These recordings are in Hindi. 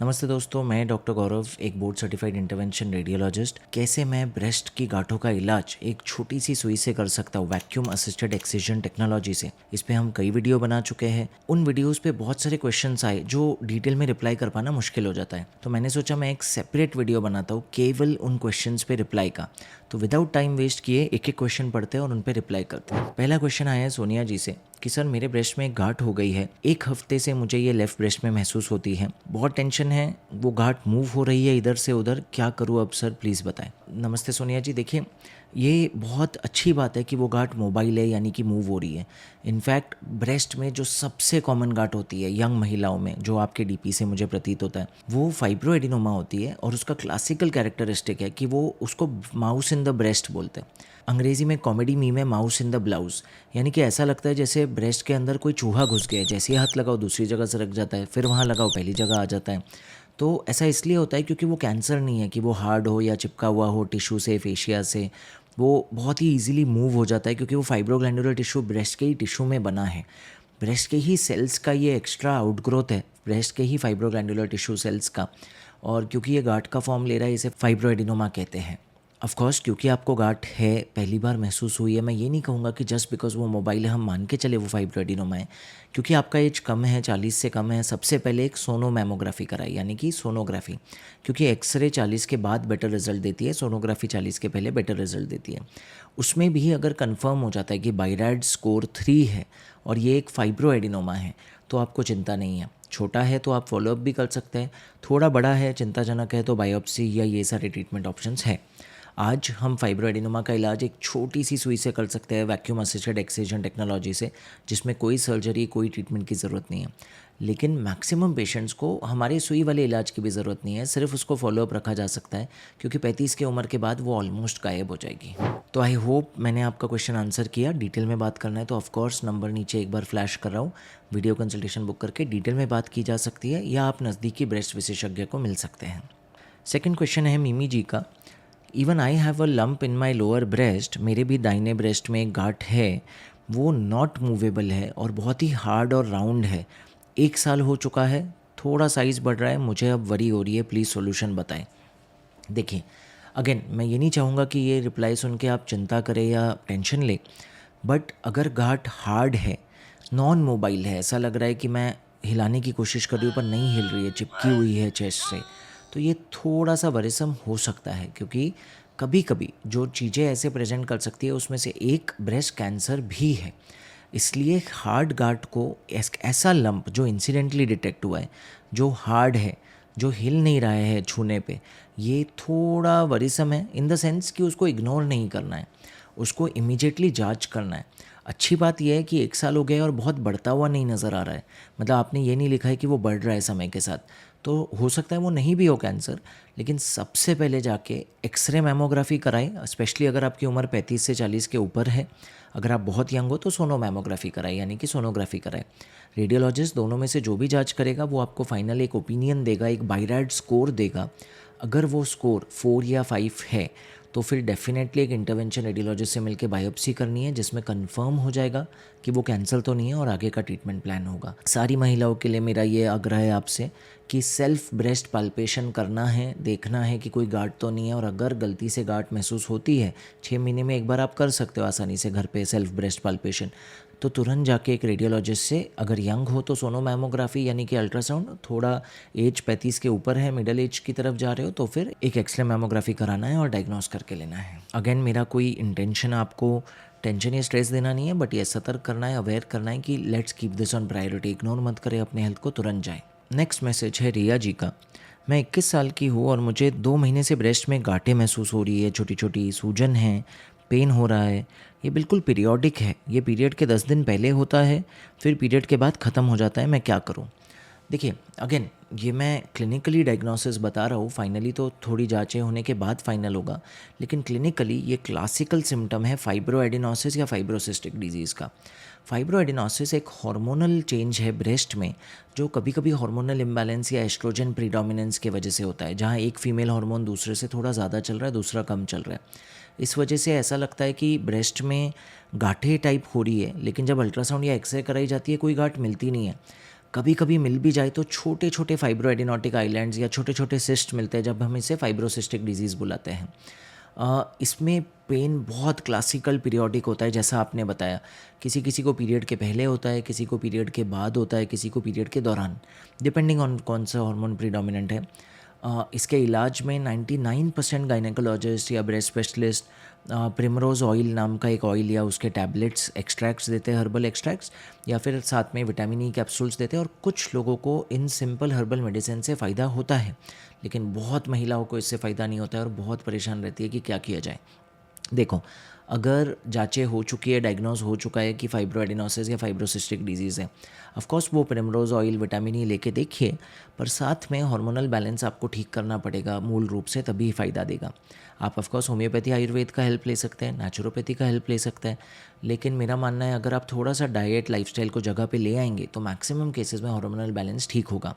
नमस्ते दोस्तों, मैं डॉक्टर गौरव, एक बोर्ड सर्टिफाइड इंटरवेंशन रेडियोलॉजिस्ट। कैसे मैं ब्रेस्ट की गांठों का इलाज एक छोटी सी सुई से कर सकता हूँ वैक्यूम असिस्टेड एक्सिजन टेक्नोलॉजी से, इस पे हम कई वीडियो बना चुके हैं। उन वीडियोस पे बहुत सारे क्वेश्चंस आए जो डिटेल में रिप्लाई कर पाना मुश्किल हो जाता है, तो मैंने सोचा मैं एक सेपरेट वीडियो बनाता हूँ केवल उन क्वेश्चंस पे रिप्लाई का। तो विदाउट टाइम वेस्ट किए एक एक क्वेश्चन पढ़ते हैं और उन पे रिप्लाई करते हैं। पहला क्वेश्चन आया है सोनिया जी से कि सर मेरे ब्रेस्ट में एक गांठ हो गई है, एक हफ्ते से मुझे ये लेफ्ट ब्रेस्ट में महसूस होती है, बहुत टेंशन है, वो गांठ मूव हो रही है इधर से उधर, क्या करूँ अब सर, प्लीज़ बताएं। नमस्ते सोनिया जी, देखिए ये बहुत अच्छी बात है कि वो गांठ मोबाइल है, यानी कि मूव हो रही है। इनफैक्ट ब्रेस्ट में जो सबसे कॉमन गांठ होती है यंग महिलाओं में, जो आपके डीपी से मुझे प्रतीत होता है, वो फाइब्रोएडिनोमा होती है और उसका क्लासिकल कैरेक्टरिस्टिक है कि वो उसको माउस इन द ब्रेस्ट बोलते हैं। अंग्रेजी में कॉमेडी मीम है माउस इन द ब्लाउज, यानी कि ऐसा लगता है जैसे ब्रेस्ट के अंदर कोई चूहा घुस गया है, जैसे ही हाथ लगाओ दूसरी जगह सरक जाता है, फिर वहाँ लगाओ पहली जगह आ जाता है। तो ऐसा इसलिए होता है क्योंकि वो कैंसर नहीं है कि वो हार्ड हो या चिपका हुआ हो टिश्यू से, फेशिया से, वो बहुत ही ईजिली मूव हो जाता है क्योंकि वो फाइब्रोग्लैंडुलर टिश्यू ब्रेस्ट के ही टिश्यू में बना है। ब्रेस्ट के ही सेल्स का ये एक्स्ट्रा आउटग्रोथ है, ब्रेस्ट के ही फाइब्रोग्लैंडुलर टिश्यू सेल्स का, और क्योंकि ये गांठ का फॉर्म ले रहा है इसे फाइब्रोएडिनोमा कहते हैं। ऑफ कोर्स क्योंकि आपको गांठ है, पहली बार महसूस हुई है, मैं ये नहीं कहूँगा कि जस्ट बिकॉज वो मोबाइल है हम मान के चले वो फाइब्रोएडिनोमा है। क्योंकि आपका एज कम है, 40 से कम है, सबसे पहले एक सोनोमैमोग्राफी कराई, यानी कि सोनोग्राफी, क्योंकि एक्सरे 40 के बाद बेटर रिजल्ट देती है, सोनोग्राफी 40 के पहले बेटर रिजल्ट देती है। उसमें भी अगर कंफर्म हो जाता है कि बायरैड स्कोर 3 है और ये एक फाइब्रोएडिनोमा है, तो आपको चिंता नहीं है। छोटा है तो आप फॉलोअप भी कर सकते हैं, थोड़ा बड़ा है, चिंताजनक है, तो बायोप्सी या ये सारे ट्रीटमेंट ऑप्शंस हैं। आज हम फाइब्रोएडिनोमा का इलाज एक छोटी सी सुई से कर सकते हैं वैक्यूम असिस्टेड एक्सिजन टेक्नोलॉजी से, जिसमें कोई सर्जरी, कोई ट्रीटमेंट की ज़रूरत नहीं है। लेकिन मैक्सिमम पेशेंट्स को हमारे सुई वाले इलाज की भी ज़रूरत नहीं है, सिर्फ उसको फॉलोअप रखा जा सकता है क्योंकि 35 की उम्र के बाद वो ऑलमोस्ट गायब हो जाएगी। तो आई होप मैंने आपका क्वेश्चन आंसर किया। डिटेल में बात करना है तो ऑफकोर्स नंबर नीचे एक बार फ्लैश कर रहा हूँ, वीडियो कंसल्टेशन बुक करके डिटेल में बात की जा सकती है या आप नज़दीकी ब्रेस्ट विशेषज्ञ को मिल सकते हैं। सेकेंड क्वेश्चन है मिमी जी का, even I have a lump in my lower breast, मेरे भी दाहिने ब्रेस्ट में एक गांठ है, वो नॉट मूवेबल है और बहुत ही हार्ड और राउंड है, 1 साल हो चुका है, थोड़ा साइज़ बढ़ रहा है, मुझे अब वरी हो रही है, प्लीज़ सॉल्यूशन बताएं। देखिए अगेन मैं ये नहीं चाहूँगा कि ये रिप्लाई सुन के आप चिंता करें या टेंशन लें, बट अगर गांठ हार्ड है, नॉन मोबाइल है, ऐसा लग रहा है कि मैं हिलाने की कोशिश कर रही हूँ पर नहीं हिल रही है, चिपकी हुई है चेस्ट से, तो ये थोड़ा सा वरिसम हो सकता है क्योंकि कभी कभी जो चीज़ें ऐसे प्रेजेंट कर सकती है उसमें से एक ब्रेस्ट कैंसर भी है। इसलिए हार्ड गार्ड को ऐसा लंप जो इंसिडेंटली डिटेक्ट हुआ है, जो हार्ड है, जो हिल नहीं रहा है छूने पे, ये थोड़ा वरिसम है इन द सेंस कि उसको इग्नोर नहीं करना है, उसको इमीडिएटली जांच करना है। अच्छी बात यह है कि 1 साल हो गया और बहुत बढ़ता हुआ नहीं नज़र आ रहा है, मतलब आपने ये नहीं लिखा है कि वो बढ़ रहा है समय के साथ, तो हो सकता है वो नहीं भी हो कैंसर। लेकिन सबसे पहले जाके एक्सरे मैमोग्राफी कराएं, स्पेशली अगर आपकी उम्र 35 से 40 के ऊपर है। अगर आप बहुत यंग हो तो सोनो मैमोग्राफी कराएं, यानी कि सोनोग्राफी कराएं। रेडियोलॉजिस्ट दोनों में से जो भी जांच करेगा वो आपको फाइनल एक ओपिनियन देगा, एक बायरैड स्कोर देगा। अगर वो स्कोर 4 या 5 है तो फिर डेफिनेटली एक इंटरवेंशन रेडियोलॉजिस्ट से मिलकर बायोप्सी करनी है, जिसमें कंफर्म हो जाएगा कि वो कैंसर तो नहीं है और आगे का ट्रीटमेंट प्लान होगा। सारी महिलाओं के लिए मेरा ये आग्रह है आपसे कि सेल्फ ब्रेस्ट पाल्पेशन करना है, देखना है कि कोई गांठ तो नहीं है, और अगर गलती से गांठ महसूस होती है, 6 महीने में एक बार आप कर सकते हो आसानी से घर पे सेल्फ ब्रेस्ट पाल्पेशन, तो तुरंत जाके एक रेडियोलॉजिस्ट से, अगर यंग हो तो सोनो मैमोग्राफी यानी कि अल्ट्रासाउंड, थोड़ा एज 35 के ऊपर है, मिडिल एज की तरफ जा रहे हो तो फिर एक एक्सरे मैमोग्राफी कराना है और डायग्नोस करके लेना है। अगेन मेरा कोई इंटेंशन आपको टेंशन या स्ट्रेस देना नहीं है, बट ये सतर्क करना है, अवेयर करना है कि let's keep this on priority, ignore मत करें अपने हेल्थ को, तुरंत जाए। नेक्स्ट मैसेज है रिया जी का, मैं 21 साल की हूँ और मुझे 2 महीने से ब्रेस्ट में गांठें महसूस हो रही है, छोटी छोटी सूजन है, पेन हो रहा है, ये बिल्कुल पीरियोडिक है, ये पीरियड के 10 दिन पहले होता है, फिर पीरियड के बाद ख़त्म हो जाता है, मैं क्या करूँ। देखिए अगेन ये मैं क्लिनिकली डायग्नोसिस बता रहा हूँ, फाइनली तो थोड़ी जांचें होने के बाद फाइनल होगा, लेकिन क्लिनिकली ये क्लासिकल सिम्टम है फाइब्रोएडिनोसिस या फाइब्रोसिस्टिक डिजीज़ का। फाइब्रोएडिनोसिस एक हार्मोनल चेंज है ब्रेस्ट में, जो कभी कभी हार्मोनल इम्बैलेंस या एस्ट्रोजन प्रीडोमिनेंस की वजह से होता है, जहाँ एक फीमेल हार्मोन दूसरे से थोड़ा ज़्यादा चल रहा है, दूसरा कम चल रहा है। इस वजह से ऐसा लगता है कि ब्रेस्ट में गांठें टाइप हो रही है, लेकिन जब अल्ट्रासाउंड या एक्सरे कराई जाती है कोई गांठ मिलती नहीं है। कभी कभी मिल भी जाए तो छोटे छोटे फाइब्रोएडिनोटिक आइलैंड्स या छोटे छोटे सिस्ट मिलते हैं, जब हम इसे फाइब्रोसिस्टिक डिजीज़ बुलाते हैं। इसमें पेन बहुत क्लासिकल पीरियोडिक होता है, जैसा आपने बताया। किसी किसी को पीरियड के पहले होता है, किसी को पीरियड के बाद होता है, किसी को पीरियड के दौरान, डिपेंडिंग ऑन कौन सा हार्मोन प्रीडोमिनेंट है। इसके इलाज में 99% गायनेकोलॉजिस्ट या ब्रेस्ट स्पेशलिस्ट प्रिमरोज ऑयल नाम का एक ऑयल या उसके टैबलेट्स एक्सट्रैक्ट्स देते हैं, हर्बल एक्सट्रैक्ट्स, या फिर साथ में विटामिन ई कैप्सूल्स देते हैं। और कुछ लोगों को इन सिंपल हर्बल मेडिसिन से फ़ायदा होता है, लेकिन बहुत महिलाओं को इससे फ़ायदा नहीं होता है और बहुत परेशान रहती है कि क्या किया जाए। देखो, अगर जांचें हो चुकी है, डायग्नोज हो चुका है कि फाइब्रोएडिनोसिस या फाइब्रोसिस्टिक डिजीज़ है, ऑफ कोर्स वो प्रिमरोज ऑयल विटामिन ई लेके देखिए, पर साथ में हार्मोनल बैलेंस आपको ठीक करना पड़ेगा मूल रूप से, तभी फ़ायदा देगा। आप ऑफ कोर्स होम्योपैथी आयुर्वेद का हेल्प ले सकते हैं, नेचुरोपैथी का हेल्प ले सकते हैं, लेकिन मेरा मानना है अगर आप थोड़ा सा डाइट लाइफस्टाइल को जगह पे ले आएंगे तो मैक्सिमम केसेस में हार्मोनल बैलेंस ठीक होगा।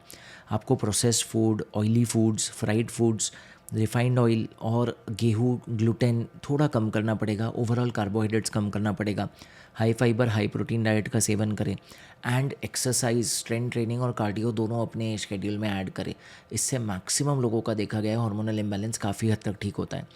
आपको processed food, oily foods, fried foods, refined oil और गेहूँ, ग्लूटेन थोड़ा कम करना पड़ेगा। ओवरऑल कार्बोहाइड्रेट्स कम करना पड़ेगा। High fibre high protein diet का सेवन करें एंड एक्सरसाइज, स्ट्रेंथ ट्रेनिंग और कार्डियो दोनों अपने शेड्यूल में ऐड करें। इससे मैक्सिमम लोगों का देखा गया है हार्मोनल इम्बैलेंस काफ़ी हद तक ठीक होता है।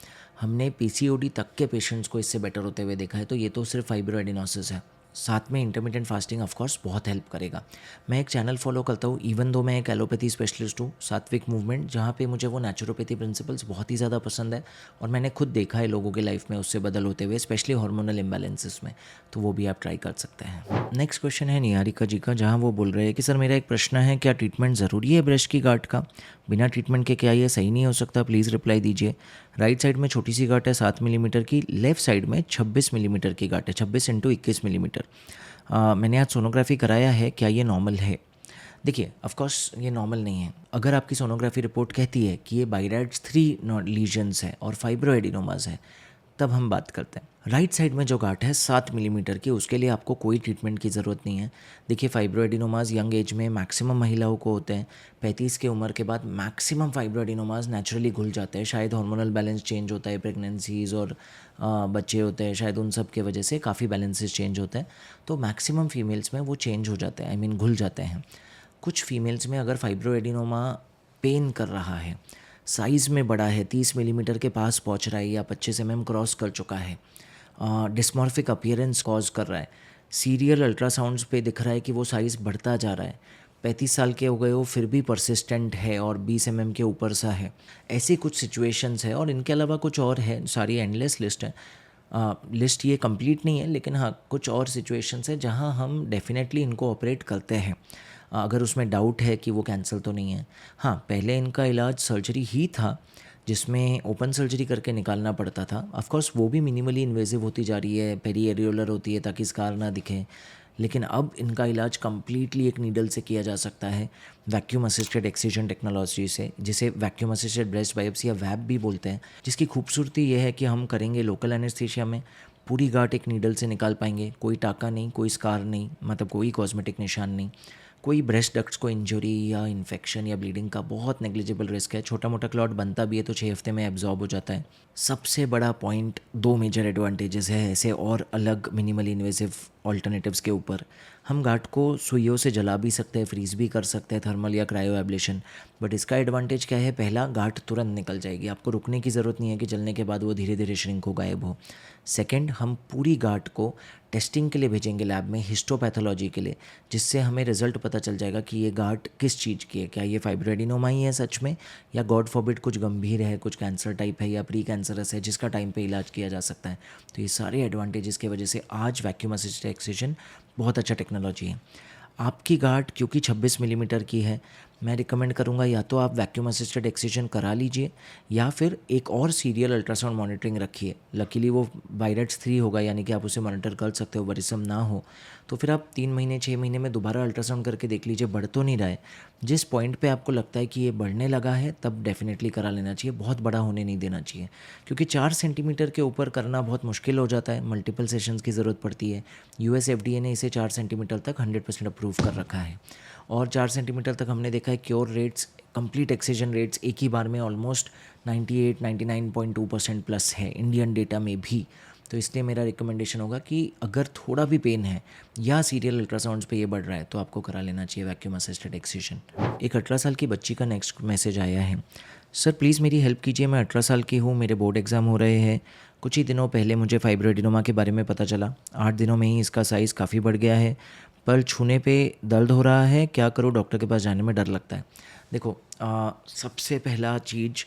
हमने पीसीओडी तक के पेशेंट्स को इससे बेटर होते हुए देखा है, तो ये तो सिर्फ फाइब्रोएडिनोसिस है। साथ में इंटरमीडिएट फास्टिंग ऑफ कोर्स बहुत हेल्प करेगा। मैं एक चैनल फॉलो करता हूँ, इवन दो मैं एक एलोपैथी स्पेशलिस्ट हूँ, सात्विक मूवमेंट, जहाँ पे मुझे वो नेचुरोपैथी प्रिंसिपल्स बहुत ही ज़्यादा पसंद है और मैंने खुद देखा है लोगों की लाइफ में उससे बदल होते हुए, स्पेशली हार्मोनल इम्बैलेंसेस में, तो वो भी आप ट्राई कर सकते हैं। नेक्स्ट क्वेश्चन है निहारिका जी का, जहाँ वो बोल रहे हैं कि सर मेरा एक प्रश्न है, क्या ट्रीटमेंट ज़रूरी है ब्रेस्ट की गांठ का? बिना ट्रीटमेंट के क्या ये सही नहीं हो सकता? प्लीज़ रिप्लाई दीजिए। राइट साइड में छोटी सी गांठ है 7 मिलीमीटर की, लेफ्ट साइड में 26 मिलीमीटर की गांठ है, 26 इंटू 21 मिलीमीटर। मैंने आज सोनोग्राफी कराया है, क्या ये नॉर्मल है? देखिए, ऑफ कोर्स ये नॉर्मल नहीं है। अगर आपकी सोनोग्राफी रिपोर्ट कहती है कि ये बाइराइड्स 3 लीजन्स है और फाइब्रोएडिनोमास है, तब हम बात करते हैं। राइट साइड में जो गांठ है 7 मिलीमीटर की, उसके लिए आपको कोई ट्रीटमेंट की ज़रूरत नहीं है। देखिए, फाइब्रोएडिनोमास यंग एज में मैक्सिमम महिलाओं को होते हैं। 35 के उम्र के बाद मैक्सिमम फाइब्रोएडिनोमास नेचुरली घुल जाते हैं। शायद हार्मोनल बैलेंस चेंज होता है, प्रेगनेंसीज और बच्चे होते हैं, शायद उन सब के वजह से काफ़ी बैलेंसेस चेंज होते हैं, तो मैक्सिमम फीमेल्स में वो चेंज हो जाते हैं, आई मीन घुल जाते हैं। कुछ फीमेल्स में अगर फाइब्रोएडिनोमा पेन कर रहा है, साइज़ में बड़ा है, 30 मिलीमीटर के पास पहुंच रहा है या 25 mm क्रॉस कर चुका है, डिस्मॉर्फिक अपीयरेंस कॉज कर रहा है, सीरियल अल्ट्रासाउंड्स पे दिख रहा है कि वो साइज़ बढ़ता जा रहा है, 35 साल के हो गए हो फिर भी परसिस्टेंट है और 20 mm के ऊपर सा है, ऐसी कुछ सिचुएशंस है। और इनके अलावा कुछ और है, सारी एंडलेस लिस्ट है, लिस्ट ये कंप्लीट नहीं है, लेकिन हाँ कुछ और सिचुएशंस है जहाँ हम डेफिनेटली इनको ऑपरेट करते हैं अगर उसमें डाउट है कि वो कैंसर तो नहीं है। हाँ, पहले इनका इलाज सर्जरी ही था, जिसमें ओपन सर्जरी करके निकालना पड़ता था। ऑफ कोर्स वो भी मिनिमली इन्वेजिव होती जा रही है, पेरी एरियोलर होती है ताकि स्कार ना दिखे, लेकिन अब इनका इलाज कम्प्लीटली एक नीडल से किया जा सकता है वैक्यूम असिस्टेड एक्सीजन टेक्नोलॉजी से, जिसे वैक्यूम असिस्टेड ब्रेस्ट बायोप्सी या वैप भी बोलते हैं। जिसकी खूबसूरती यह है कि हम करेंगे लोकल एनेस्थीसिया में, पूरी गांठ एक नीडल से निकाल पाएंगे, कोई टाका नहीं, कोई स्कार नहीं, मतलब कोई कॉस्मेटिक निशान नहीं, कोई ब्रेस्ट डक्ट्स को इंजरी या इन्फेक्शन या ब्लीडिंग का बहुत नेग्लिजिबल रिस्क है। छोटा मोटा क्लॉट बनता भी है तो 6 हफ्ते में एब्जॉर्ब हो जाता है। सबसे बड़ा पॉइंट, 2 मेजर एडवांटेजेस है ऐसे और अलग मिनिमली इन्वेसिव ऑल्टरनेटिव्स के ऊपर। हम गांठ को सुइयों से जला भी सकते हैं, फ्रीज भी कर सकते हैं, थर्मल या क्रायो एब्लेशन, बट इसका एडवांटेज क्या है? पहला, गांठ तुरंत निकल जाएगी, आपको रुकने की ज़रूरत नहीं है कि जलने के बाद वो धीरे धीरे श्रिंक हो, गायब हो। सेकेंड, हम पूरी गांठ को टेस्टिंग के लिए भेजेंगे लैब में, हिस्टोपैथोलॉजी के लिए, जिससे हमें रिजल्ट पता चल जाएगा कि ये गांठ किस चीज़ की है, क्या ये फाइब्रोएडिनोमा ही है सच में, या गॉड फॉरबिड कुछ गंभीर है, कुछ कैंसर टाइप है या प्री कैंसरस है जिसका टाइम पे इलाज किया जा सकता है। तो ये सारे एडवांटेजेस की वजह से आज वैक्यूम असिस्टेड एक्सिजन बहुत अच्छा टेक्नोलॉजी है। आपकी गांठ क्योंकि 26 मिलीमीटर की है, मैं रिकमेंड करूंगा या तो आप वैक्यूम असिस्टेड एक्सिजन करा लीजिए या फिर एक और सीरियल अल्ट्रासाउंड मॉनिटरिंग रखिए। लकीली वो बाइरेट्स 3 होगा, यानी कि आप उसे मॉनिटर कर सकते हो, वरिसम ना हो तो फिर आप 3 महीने 6 महीने में दोबारा अल्ट्रासाउंड करके देख लीजिए, बढ़ तो नहीं रहा है। जिस पॉइंट पे आपको लगता है कि ये बढ़ने लगा है तब डेफिनेटली करा लेना चाहिए, बहुत बड़ा होने नहीं देना चाहिए, क्योंकि 4 सेंटीमीटर के ऊपर करना बहुत मुश्किल हो जाता है, मल्टीपल सेशंस की ज़रूरत पड़ती है। US FDA ने इसे 4 सेंटीमीटर तक 100% अप्रूव कर रखा है और 4 सेंटीमीटर तक हमने देखा है cure rates, complete excision rates एक ही बार में ऑलमोस्ट 98-99.2% प्लस है इंडियन डेटा में भी। तो इसलिए मेरा रिकमेंडेशन होगा कि अगर थोड़ा भी पेन है या सीरियल अल्ट्रासाउंड्स पे ये बढ़ रहा है तो आपको करा लेना चाहिए वैक्यूम असिस्टेड एक्सिजन। एक 18 साल की बच्ची का नेक्स्ट मैसेज आया है, सर प्लीज़ मेरी हेल्प कीजिए, मैं 18 साल की हूँ, मेरे बोर्ड एग्ज़ाम हो रहे हैं। कुछ ही दिनों पहले मुझे फाइब्रोएडिनोमा के बारे में पता चला। 8 दिनों में ही इसका साइज़ काफ़ी बढ़ गया है, पर छूने पे दर्द हो रहा है, क्या करूँ, डॉक्टर के पास जाने में डर लगता है। देखो सबसे पहला चीज़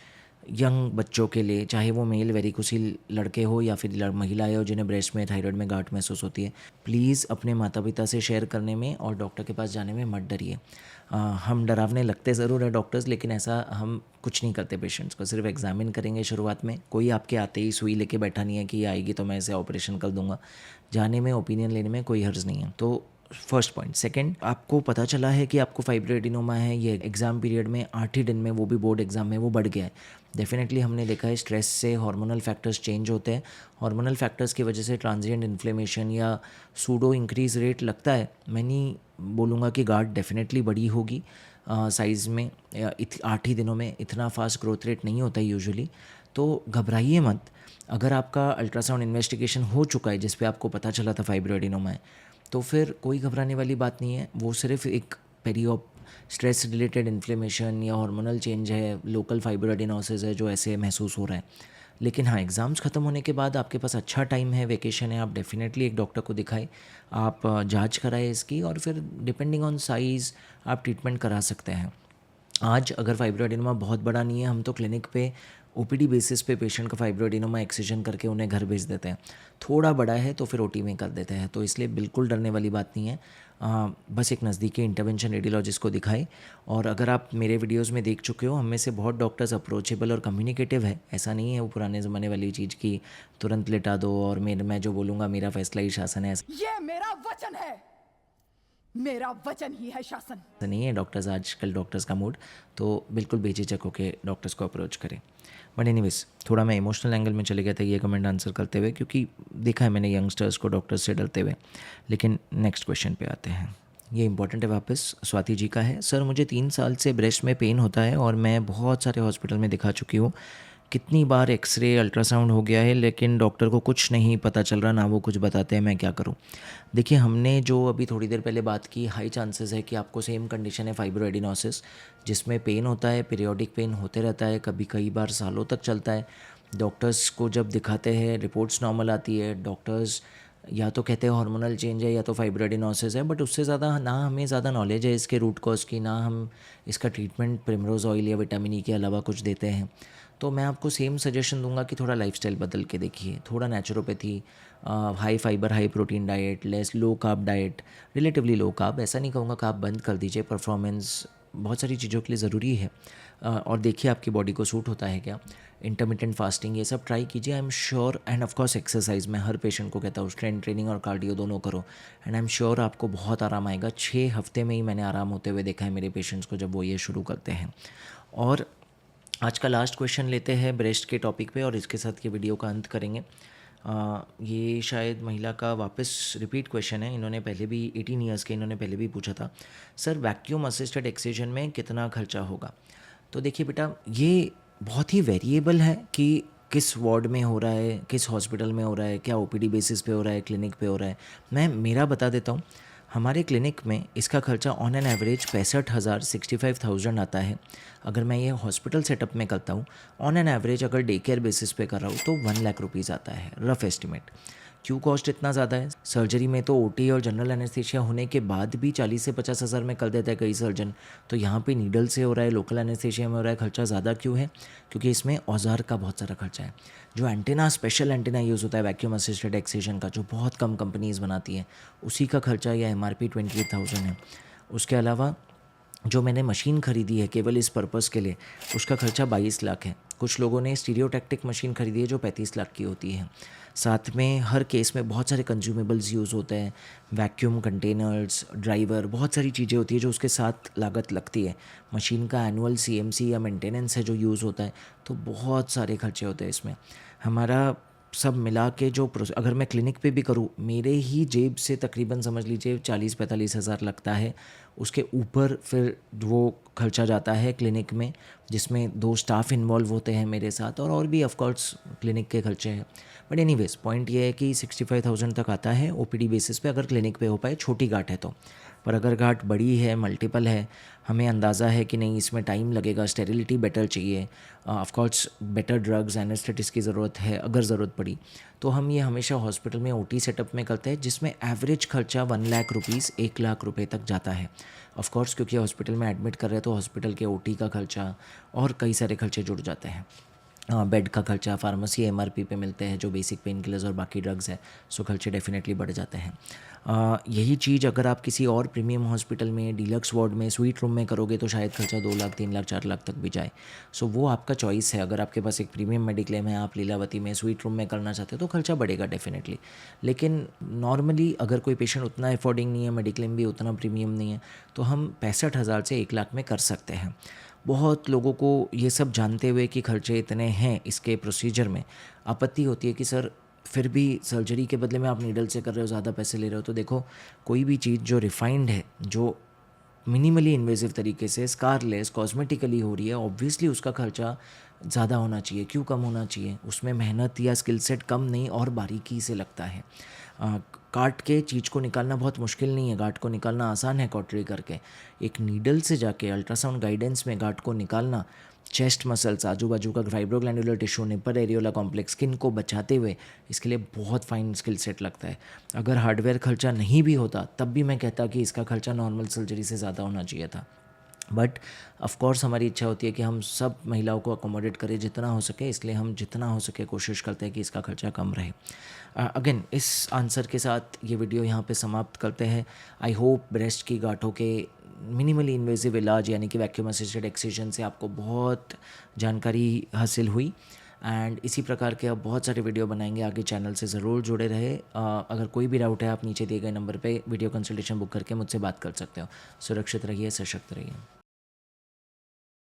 यंग बच्चों के लिए, चाहे वो मेल वेरिकोसिल लड़के हो या फिर महिलाएं हो जिन्हें ब्रेस्ट में थायराइड में गांठ महसूस होती है, प्लीज़ अपने माता पिता से शेयर करने में और डॉक्टर के पास जाने में मत डरिए। हम डरावने लगते ज़रूर है डॉक्टर्स, लेकिन ऐसा हम कुछ नहीं करते पेशेंट्स को, सिर्फ एग्जामिन करेंगे शुरुआत में। कोई आपके आते ही सुई लेके बैठा नहीं है कि ये आएगी तो मैं इसे ऑपरेशन कर दूंगा। जाने में ओपिनियन लेने में कोई हर्ज नहीं है। तो फर्स्ट पॉइंट। सेकंड, आपको पता चला है कि आपको फाइब्रोएडिनोमा है, ये एग्ज़ाम पीरियड में 8 ही दिन में, वो भी बोर्ड एग्ज़ाम में, वो बढ़ गया है। डेफिनेटली हमने देखा है स्ट्रेस से हार्मोनल फैक्टर्स चेंज होते हैं। हार्मोनल फैक्टर्स की वजह से ट्रांजिएंट इन्फ्लेमेशन या सूडो इंक्रीज रेट लगता है। मैं नहीं बोलूँगा कि गार्ड डेफिनेटली बड़ी होगी साइज़ में, 8 ही दिनों में इतना फास्ट ग्रोथ रेट नहीं होता है यूजुअली। तो घबराइए मत। अगर आपका अल्ट्रासाउंड इन्वेस्टिगेशन हो चुका है जिस पे आपको पता चला था फाइब्रोएडिनोमा है, तो फिर कोई घबराने वाली बात नहीं है। वो सिर्फ एक पेरीऑप स्ट्रेस रिलेटेड इन्फ्लेमेशन या हार्मोनल चेंज है, लोकल फाइब्रोएडिनोसिस है जो ऐसे महसूस हो रहा है। लेकिन हाँ, एग्ज़ाम्स ख़त्म होने के बाद आपके पास अच्छा टाइम है, वेकेशन है, आप डेफिनेटली एक डॉक्टर को दिखाएं, आप जांच कराएं इसकी, और फिर डिपेंडिंग ऑन साइज़ आप ट्रीटमेंट करा सकते हैं। आज अगर फाइब्रोएडिनोमा बहुत बड़ा नहीं है, हम तो क्लिनिक पे ओपीडी बेसिस पे पेशेंट का फाइब्रोएडिनोमा एक्सिजन करके उन्हें घर भेज देते हैं। थोड़ा बड़ा है तो फिर ओटी में कर देते हैं, तो इसलिए बिल्कुल डरने वाली बात नहीं है। बस एक नज़दीकी इंटरवेंशन रेडियोलॉजिस्ट को दिखाएं। और अगर आप मेरे वीडियोस में देख चुके हो, हम में से बहुत डॉक्टर्स अप्रोचेबल और कम्युनिकेटिव है। ऐसा नहीं है वो पुराने ज़माने वाली चीज़ की तुरंत लिटा दो और मैं जो बोलूँगा मेरा फैसला ही शासन है, ऐसा ये मेरा वचन है, मेरा वचन ही है शासन। नहीं है डॉक्टर्स, आजकल डॉक्टर्स का मूड। तो बिल्कुल बेझिझक होकर डॉक्टर्स को अप्रोच करें। बट एनीवेज, थोड़ा मैं इमोशनल एंगल में चले गया था ये कमेंट आंसर करते हुए, क्योंकि देखा है मैंने यंगस्टर्स को डॉक्टर्स से डरते हुए। लेकिन नेक्स्ट क्वेश्चन पे आते हैं, ये इंपॉर्टेंट है वापस। स्वाति जी का है, सर मुझे 3 साल से ब्रेस्ट में पेन होता है और मैं बहुत सारे हॉस्पिटल में दिखा चुकी हूँ, कितनी बार एक्सरे अल्ट्रासाउंड हो गया है, लेकिन डॉक्टर को कुछ नहीं पता चल रहा, ना वो कुछ बताते हैं, मैं क्या करूं। देखिए, हमने जो अभी थोड़ी देर पहले बात की, हाई चांसेस है कि आपको सेम कंडीशन है फाइब्रोएडिनोसिस, जिसमें पेन होता है, पीरियोडिक पेन होते रहता है, कभी कई बार सालों तक चलता है। डॉक्टर्स को जब दिखाते हैं रिपोर्ट्स नॉर्मल आती है, डॉक्टर्स या तो कहते हैं हार्मोनल चेंज है या तो फाइब्रोएडिनोसिस है, बट उससे ज़्यादा ना हमें ज़्यादा नॉलेज है इसके रूट कॉज की, ना हम इसका ट्रीटमेंट प्रिमरोज ऑयल या विटामिन ई के अलावा कुछ देते हैं। तो मैं आपको सेम सजेशन दूंगा कि थोड़ा लाइफस्टाइल बदल के देखिए, थोड़ा naturopathy, high fibre high protein diet, less low carb diet, relatively low carb, ऐसा नहीं कहूँगा कि आप बंद कर दीजिए, परफॉर्मेंस बहुत सारी चीज़ों के लिए ज़रूरी है। और देखिए आपकी बॉडी को सूट होता है क्या। इंटरमिटेंट फास्टिंग ये सब ट्राई कीजिए, I am sure. End of course exercise, मैं हर पेशेंट को कहता हूँ स्ट्रेंथ ट्रेनिंग और कार्डियो दोनों करो, एंड आई एम श्योर आपको बहुत आराम आएगा। 6 हफ्ते में ही मैंने आराम होते हुए देखा है मेरे पेशेंट्स को जब वो ये शुरू करते हैं। और आज का लास्ट क्वेश्चन लेते हैं ब्रेस्ट के टॉपिक पे, और इसके साथ ये वीडियो का अंत करेंगे। ये शायद महिला का वापस रिपीट क्वेश्चन है, इन्होंने पहले भी 18 ईयर्स के, इन्होंने पहले भी पूछा था, सर वैक्यूम असिस्टेड एक्सिजन में कितना खर्चा होगा। तो देखिए बेटा, ये बहुत ही वेरिएबल है कि किस वार्ड में हो रहा है, किस हॉस्पिटल में हो रहा है, क्या ओपीडी बेसिस पे हो रहा है, क्लिनिक पे हो रहा है। मैं मेरा बता देता हूँ, हमारे क्लिनिक में इसका खर्चा ऑन एन एवरेज 65,000 65,000 आता है। अगर मैं ये हॉस्पिटल सेटअप में करता हूँ, ऑन एन एवरेज अगर डे केयर बेसिस पे कर रहा हूँ तो 1 लाख रुपीज़ आता है, रफ एस्टिमेट। क्यों कॉस्ट इतना ज़्यादा है? सर्जरी में तो ओटी और जनरल एनेस्थीसिया होने के बाद भी 40 से 50 हज़ार में कर देता है कई सर्जन। तो यहाँ पे नीडल से हो रहा है, लोकल एनेस्थीसिया में हो रहा है, खर्चा ज़्यादा क्यों है? क्योंकि इसमें औजार का बहुत सारा खर्चा है। जो एंटेना, स्पेशल एंटेना यूज़ होता है वैक्यूम असिस्टेड एक्सिजन का, जो बहुत कम कंपनीज़ बनाती हैं, उसी का खर्चा या MRP 28,000 है। उसके अलावा जो मैंने मशीन खरीदी है केवल इस पर्पज़ के लिए, उसका खर्चा 22 लाख है। कुछ लोगों ने स्टीरियोटैक्टिक मशीन खरीदी है जो 35 लाख की होती है। साथ में हर केस में बहुत सारे कंज्यूमेबल्स यूज़ होते हैं, वैक्यूम कंटेनर्स, ड्राइवर, बहुत सारी चीज़ें होती है जो उसके साथ लागत लगती है। मशीन का एनुअल CMC या मेंटेनेंस है जो यूज़ होता है, तो बहुत सारे खर्चे होते हैं इसमें। हमारा सब मिला के जो अगर मैं क्लिनिक पे भी करूँ, मेरे ही जेब से तकरीबन समझ लीजिए 40-45 हज़ार लगता है। उसके ऊपर फिर वो खर्चा जाता है क्लिनिक में, जिसमें 2 स्टाफ इन्वॉल्व होते हैं मेरे साथ, और भी ऑफ कोर्स क्लिनिक के खर्चे हैं। बट एनीवेज पॉइंट ये है कि 65,000 तक आता है ओपीडी बेसिस पे, अगर क्लिनिक पे हो पाए, छोटी गांठ है तो। पर अगर गांठ बड़ी है, मल्टीपल है, हमें अंदाज़ा है कि नहीं इसमें टाइम लगेगा, स्टेरिलिटी बेटर चाहिए, of course better drugs, anaesthetics की ज़रूरत है अगर ज़रूरत पड़ी, तो हम ये हमेशा हॉस्पिटल में ओटी सेटअप में करते हैं, जिसमें एवरेज खर्चा 1 लाख रुपीज़ 1 लाख रुपए तक जाता है। ऑफ कोर्स क्योंकि हॉस्पिटल में एडमिट कर रहे हैं तो हॉस्पिटल के ओटी का खर्चा और कई सारे खर्चे जुड़ जाते हैं। बेड का खर्चा, फार्मेसी एमआरपी पे मिलते हैं जो बेसिक पेन किलर्स और बाकी ड्रग्स है, सो खर्चे डेफिनेटली बढ़ जाते हैं। यही चीज़ अगर आप किसी और प्रीमियम हॉस्पिटल में, डीलक्स वार्ड में, स्वीट रूम में करोगे तो शायद खर्चा 2 लाख, 3 लाख, 4 लाख तक भी जाए। सो वो आपका चॉइस है। अगर आपके पास एक प्रीमियम मेडिक्लेम है, आप लीलावती में स्वीट रूम में करना चाहते हो तो खर्चा बढ़ेगा डेफिनेटली। लेकिन नॉर्मली अगर कोई पेशेंट उतना अफोर्डिंग नहीं है, मेडिक्लेम भी उतना प्रीमियम नहीं है, तो हम 65,000 से 1 लाख में कर सकते हैं। बहुत लोगों को ये सब जानते हुए कि खर्चे इतने हैं इसके प्रोसीजर में, आपत्ति होती है कि सर फिर भी सर्जरी के बदले में आप नीडल से कर रहे हो, ज़्यादा पैसे ले रहे हो। तो देखो, कोई भी चीज़ जो रिफाइंड है, जो मिनिमली इन्वेजिव तरीके से स्कारलेस कॉस्मेटिकली हो रही है, ऑब्वियसली उसका खर्चा ज़्यादा होना चाहिए। क्यों कम होना चाहिए? उसमें मेहनत या स्किल सेट कम नहीं और बारीकी से लगता है। काट के चीज़ को निकालना बहुत मुश्किल नहीं है, गांठ को निकालना आसान है कॉटरी करके। एक नीडल से जाके अल्ट्रासाउंड गाइडेंस में गांठ को निकालना, चेस्ट मसल्स, आजू बाजू का फाइब्रोग्लैंडुलर टिश्यू, निपर एरियोला कॉम्प्लेक्स, स्किन को बचाते हुए, इसके लिए बहुत फाइन स्किल सेट लगता है। अगर हार्डवेयर खर्चा नहीं भी होता तब भी मैं कहता कि इसका खर्चा नॉर्मल सर्जरी से ज़्यादा होना चाहिए था। बट ऑफ कोर्स हमारी इच्छा होती है कि हम सब महिलाओं को अकोमोडेट करें जितना हो सके, इसलिए हम जितना हो सके कोशिश करते हैं कि इसका खर्चा कम रहे। अगेन इस आंसर के साथ ये वीडियो यहाँ पे समाप्त करते हैं। आई होप ब्रेस्ट की गांठों के मिनिमली इन्वेजिव इलाज यानी कि वैक्यूम असिस्टेड एक्सिजन से आपको बहुत जानकारी हासिल हुई। एंड इसी प्रकार के अब बहुत सारे वीडियो बनाएंगे आगे, चैनल से ज़रूर जुड़े रहे। अगर कोई भी डाउट है आप नीचे दिए गए नंबर पे वीडियो कंसल्टेशन बुक करके मुझसे बात कर सकते हो। सुरक्षित रहिए, सशक्त रहिए।